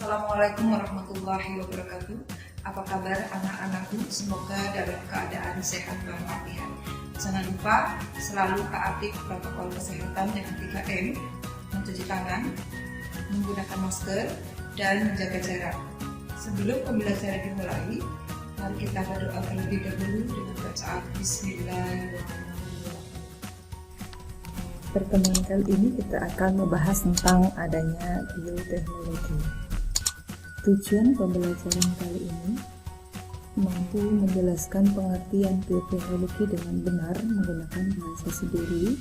Assalamualaikum warahmatullahi wabarakatuh. Apa kabar anak-anakku? Semoga dalam keadaan sehat walafiat. Jangan lupa selalu taati protokol kesehatan dengan 3M, mencuci tangan, menggunakan masker, dan menjaga jarak. Sebelum pembelajaran dimulai, mari kita berdoa terlebih dahulu dengan bacaan Bismillahirrahmanirrahim. Pertemuan kali ini kita akan membahas tentang adanya bioteknologi. Tujuan pembelajaran kali ini mampu menjelaskan pengertian bioteknologi dengan benar menggunakan bahasa sendiri,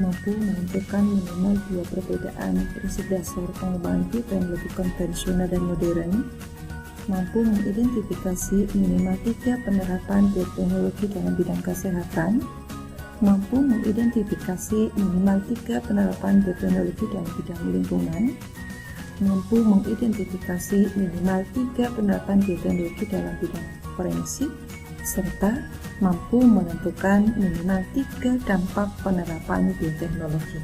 mampu menentukan minimal dua perbedaan prinsip dasar pengembangan bioteknologi konvensional dan modern, mampu mengidentifikasi minimal 3 penerapan bioteknologi dalam bidang kesehatan, mampu mengidentifikasi minimal 3 penerapan bioteknologi dalam bidang lingkungan, mampu mengidentifikasi minimal 3 penerapan bioteknologi dalam bidang forensik, serta mampu menentukan minimal 3 dampak penerapan bioteknologi.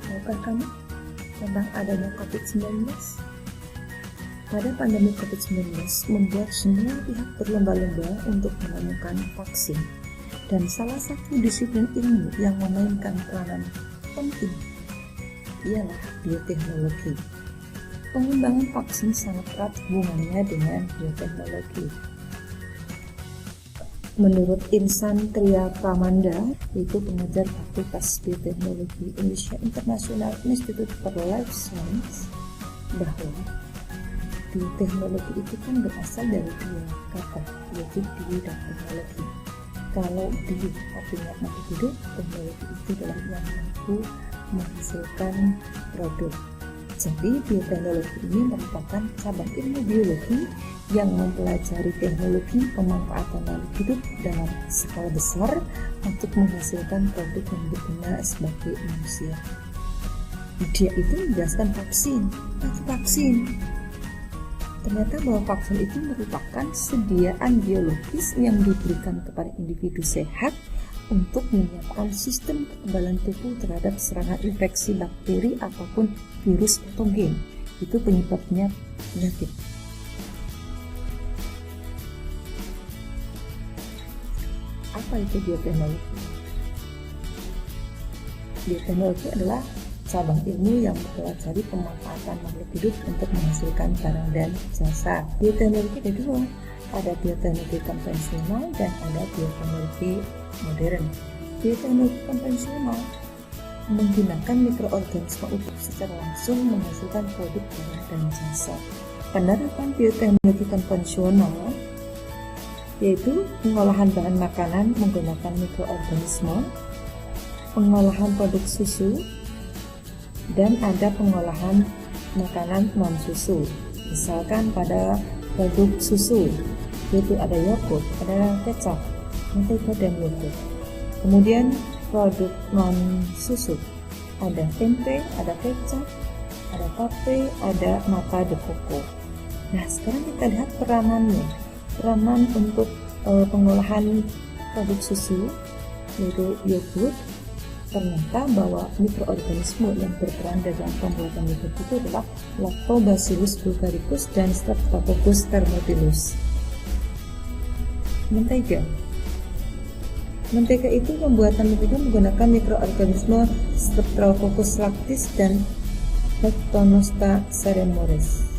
Tahukah kamu tentang adanya COVID-19? Pada pandemi COVID-19 membuat semua pihak berlomba-lomba untuk menemukan vaksin. Dan salah satu disiplin ilmu yang memainkan peranan penting ialah bioteknologi. Pengembangan vaksin sangat erat hubungannya dengan bioteknologi. Menurut Insan Tria Pramanda, yaitu pengajar Fakultas Bioteknologi Indonesia International Institute for Life Science, bahwa bioteknologi itu kan berasal dari dua kata, yaitu bio dan teknologi. Kalau bio artinya makhluk hidup, teknologi itu adalah yang mampu menghasilkan produk. Jadi bioteknologi ini merupakan cabang ilmu biologi yang mempelajari teknologi pemanfaatan makhluk hidup dalam skala besar untuk menghasilkan produk yang berguna sebagai manusia. Dia itu menjelaskan vaksin. Ternyata bahwa vaksin itu merupakan sediaan biologis yang diberikan kepada individu sehat untuk menyiapkan sistem kekebalan tubuh terhadap serangan infeksi bakteri ataupun virus patogen. Itu penyebabnya penyakit. Apa itu bioteknologi? Bioteknologi adalah cabang ilmu yang mempelajari pemanfaatan makhluk hidup untuk menghasilkan barang dan jasa. Bioteknologi ada dua, ada bioteknologi konvensional dan ada bioteknologi modern. Bioteknologi konvensional menggunakan mikroorganisme untuk secara langsung menghasilkan produk barang dan jasa. Penerapan bioteknologi konvensional yaitu pengolahan bahan makanan menggunakan mikroorganisme, pengolahan produk susu, dan ada pengolahan makanan non-susu. Misalkan pada produk susu, yaitu ada yogurt, ada kecap, mentega, dan yogurt. Kemudian produk non-susu, ada tempe, ada kecap, ada tape, ada nata de coco. Nah, sekarang kita lihat peranan untuk pengolahan produk susu, yaitu yogurt. Ternyata bahwa mikroorganisme yang berperan dalam pembuatan yogurt itu adalah Lactobacillus bulgaricus dan Streptococcus thermophilus. Mentega itu pembuatan mentega menggunakan mikroorganisme Streptococcus lactis dan Lactonosta ceremores.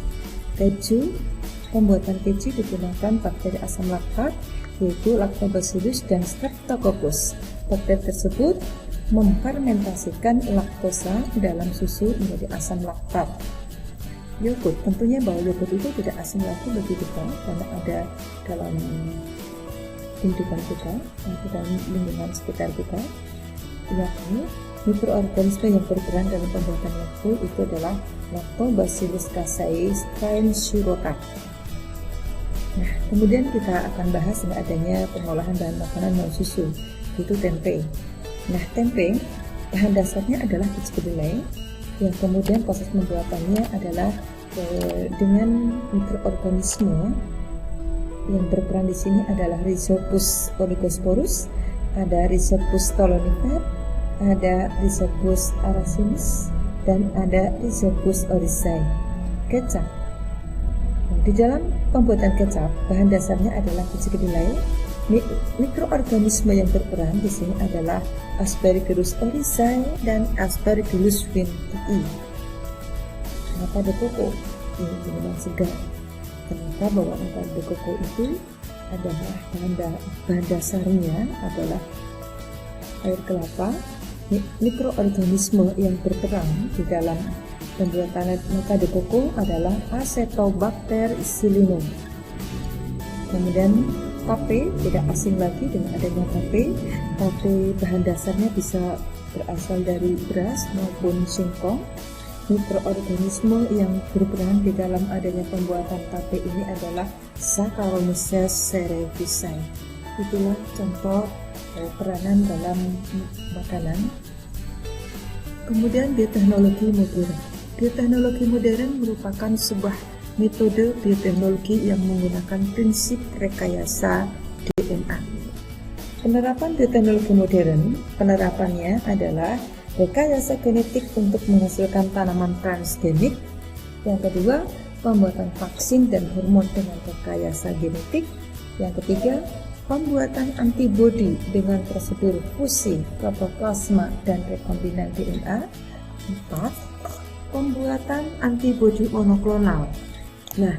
Pembuatan keju digunakan bakteri asam laktat, yaitu Lactobacillus dan Streptococcus. Bakteri tersebut memfermentasikan laktosa dalam susu menjadi asam laktat. Yogurt, tentunya bahwa yogurt itu tidak asing lagi bagi kita karena ada dalam kehidupan kita, dalam lingkungan sekitar kita. Yakni mikroorganisme yang berperan dalam pembuatan yogurt itu adalah Lactobacillus casei strain Shirota. Nah, kemudian kita akan bahas adanya pengolahan bahan makanan non susu, yaitu tempe. Nah, tempe bahan dasarnya adalah biji kedelai, yang kemudian proses pembuatannya adalah dengan mikroorganisme yang berperan di sini adalah Rhizopus oligosporus, ada Rhizopus stolonifer, ada Rhizopus aracinus, dan ada Rhizopus oryzae, kecap. Nah, di dalam pembuatan kecap, bahan dasarnya adalah biji kedelai. Mikroorganisme yang berperan di sini adalah Aspergillus oryzae dan Aspergillus winkii. Nata de coco ini memang segar. Ternyata bahwa nata de coco itu adalah bahan dasarnya adalah air kelapa. Mikroorganisme yang berperan di dalam pembuatan nata de coco adalah Acetobacter xylinum. Kemudian tape, tidak asing lagi dengan adanya tape. Tape bahan dasarnya bisa berasal dari beras maupun singkong. Mikroorganisme yang berperan di dalam adanya pembuatan tape ini adalah Saccharomyces cerevisiae. Itulah contoh peranan dalam makanan. Kemudian bioteknologi modern. Bioteknologi modern merupakan sebuah metode bioteknologi yang menggunakan prinsip rekayasa DNA. Penerapan bioteknologi modern, penerapannya adalah rekayasa genetik untuk menghasilkan tanaman transgenik. Yang kedua, pembuatan vaksin dan hormon dengan rekayasa genetik. Yang ketiga, pembuatan antibodi dengan prosedur fusi, protoplasma, dan rekombinan DNA. 4. Pembuatan antibodi monoklonal. Nah,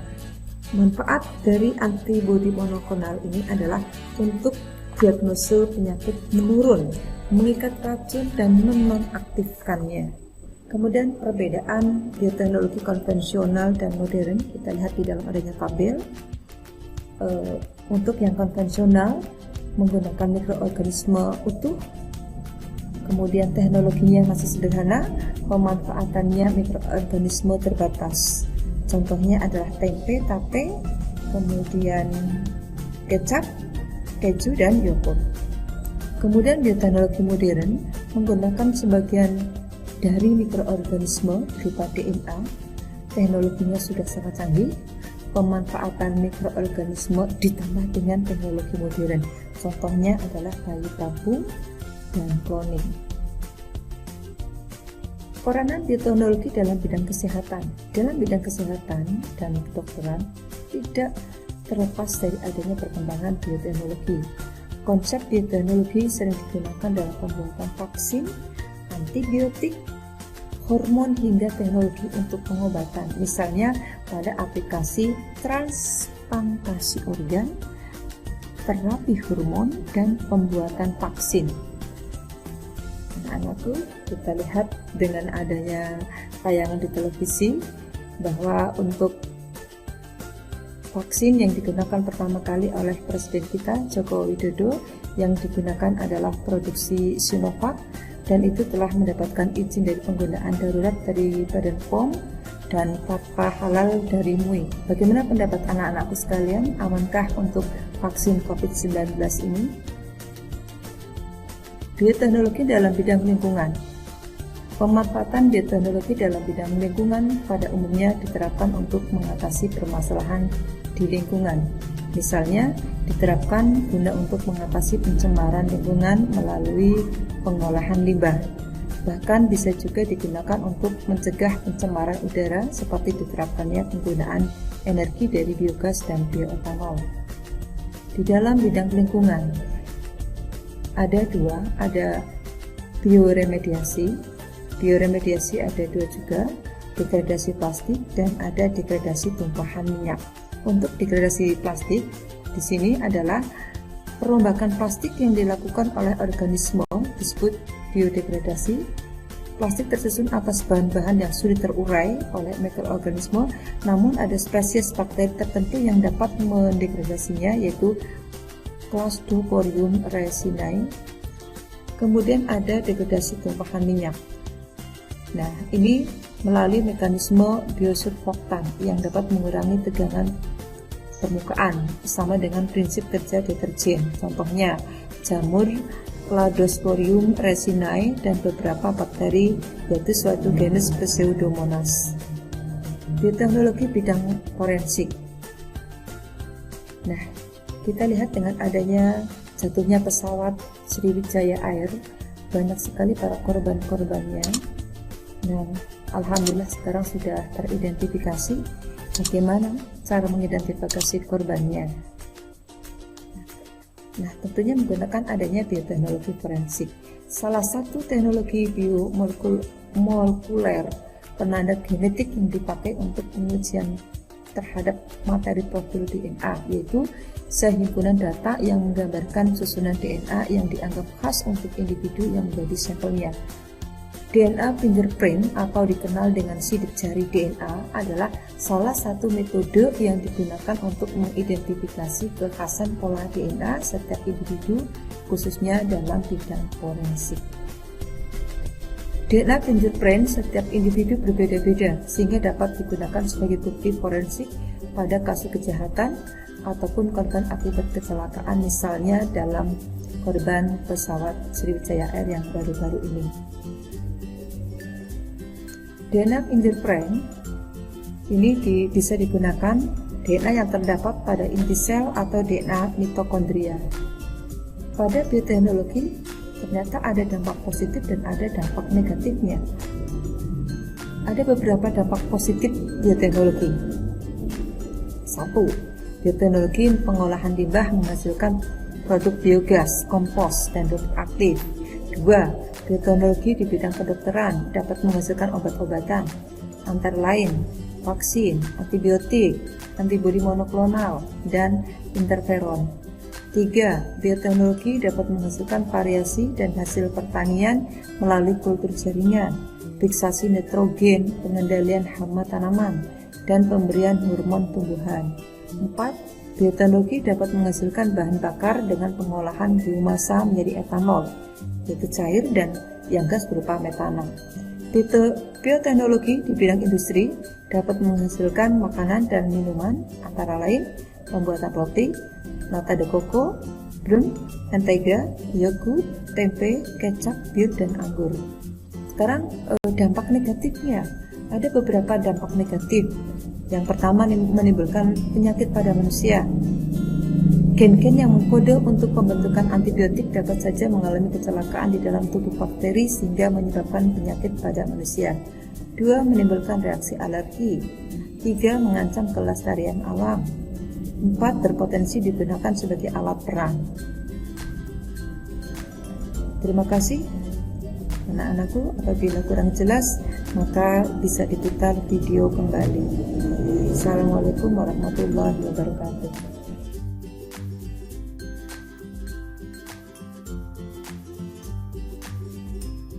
manfaat dari antibodi monoklonal ini adalah untuk diagnosa penyakit menurun, mengikat racun, dan menonaktifkannya. Kemudian perbedaan bioteknologi konvensional dan modern kita lihat di dalam adanya tabel. Untuk yang konvensional menggunakan mikroorganisme utuh, kemudian teknologinya masih sederhana, pemanfaatannya mikroorganisme terbatas. Contohnya adalah tempe, tape, kemudian kecap, keju, dan yogurt. Kemudian bioteknologi modern menggunakan sebagian dari mikroorganisme berupa DNA. Teknologinya sudah sangat canggih. Pemanfaatan mikroorganisme ditambah dengan teknologi modern. Contohnya adalah bayi tabung dan cloning. Peranan bioteknologi dalam bidang kesehatan. Dalam bidang kesehatan dan kedokteran tidak terlepas dari adanya perkembangan bioteknologi. Konsep bioteknologi sering digunakan dalam pembuatan vaksin, antibiotik, hormon hingga teknologi untuk pengobatan, misalnya pada aplikasi transplantasi organ, terapi hormon, dan pembuatan vaksin. Anak-anakku, kita lihat dengan adanya tayangan di televisi bahwa untuk vaksin yang digunakan pertama kali oleh Presiden kita Joko Widodo yang digunakan adalah produksi Sinovac, dan itu telah mendapatkan izin dari penggunaan darurat dari Badan POM dan fatwa halal dari MUI. Bagaimana pendapat anak-anakku sekalian? Amankah untuk vaksin COVID-19 ini? Bioteknologi dalam bidang lingkungan. Pemanfaatan bioteknologi dalam bidang lingkungan pada umumnya diterapkan untuk mengatasi permasalahan di lingkungan. Misalnya, diterapkan guna untuk mengatasi pencemaran lingkungan melalui pengolahan limbah. Bahkan bisa juga digunakan untuk mencegah pencemaran udara seperti diterapkannya penggunaan energi dari biogas dan bioetanol. Di dalam bidang lingkungan, ada dua, ada bioremediasi. Bioremediasi ada dua juga, degradasi plastik dan ada degradasi tumpahan minyak. Untuk degradasi plastik, di sini adalah perombakan plastik yang dilakukan oleh organisme disebut biodegradasi. Plastik tersusun atas bahan-bahan yang sulit terurai oleh mikroorganisme, namun ada spesies bakteri tertentu yang dapat mendegradasinya, yaitu Clostridium resinae. Kemudian ada degradasi tumpahan minyak. Nah, ini melalui mekanisme biosurfaktan yang dapat mengurangi tegangan permukaan sama dengan prinsip kerja deterjen. Contohnya jamur, Cladosporium resinae, dan beberapa bakteri, yaitu suatu genus Pseudomonas. Bioteknologi bidang forensik. Nah, kita lihat dengan adanya jatuhnya pesawat Sriwijaya Air, banyak sekali para korban-korbannya. Nah, Alhamdulillah sekarang sudah teridentifikasi. Bagaimana cara mengidentifikasi korbannya? Nah, tentunya menggunakan adanya bioteknologi forensik. Salah satu teknologi biomolekuler penanda genetik yang dipakai untuk pengujian terhadap materi profil DNA, yaitu sehimpunan data yang menggambarkan susunan DNA yang dianggap khas untuk individu yang menjadi sampelnya. DNA fingerprint atau dikenal dengan sidik jari DNA adalah salah satu metode yang digunakan untuk mengidentifikasi kekhasan pola DNA setiap individu, khususnya dalam bidang forensik. DNA fingerprint setiap individu berbeda-beda sehingga dapat digunakan sebagai bukti forensik pada kasus kejahatan ataupun korban akibat kecelakaan, misalnya dalam korban pesawat Sriwijaya Air yang baru-baru ini. DNA fingerprint ini bisa digunakan DNA yang terdapat pada inti sel atau DNA mitokondria. Pada bioteknologi ternyata ada dampak positif dan ada dampak negatifnya. Ada beberapa dampak positif bioteknologi. 1. Bioteknologi pengolahan limbah menghasilkan produk biogas, kompos, dan rumput aktif. 2. Bioteknologi di bidang kedokteran dapat menghasilkan obat-obatan, antara lain vaksin, antibiotik, antibodi monoklonal, dan interferon. 3. Bioteknologi dapat menghasilkan variasi dan hasil pertanian melalui kultur jaringan, fiksasi nitrogen, pengendalian hama tanaman, dan pemberian hormon tumbuhan. 4. Bioteknologi dapat menghasilkan bahan bakar dengan pengolahan biomasa menjadi etanol, yaitu cair dan yang gas berupa metana. Bioteknologi di bidang industri dapat menghasilkan makanan dan minuman, antara lain pembuatan roti, nata de coco, brun, mentega, yogurt, tempe, kecap, bir, dan anggur. Sekarang dampak negatifnya. Ada beberapa dampak negatif. Yang pertama, menimbulkan penyakit pada manusia. Gen-gen yang mengkode untuk pembentukan antibiotik dapat saja mengalami kecelakaan di dalam tubuh bakteri sehingga menyebabkan penyakit pada manusia. 2. Menimbulkan reaksi alergi. 3. Mengancam kelestarian alam. 4. Berpotensi digunakan sebagai alat perang. Terima kasih anak-anakku. Apabila kurang jelas maka bisa diputar video kembali. Assalamualaikum warahmatullahi wabarakatuh.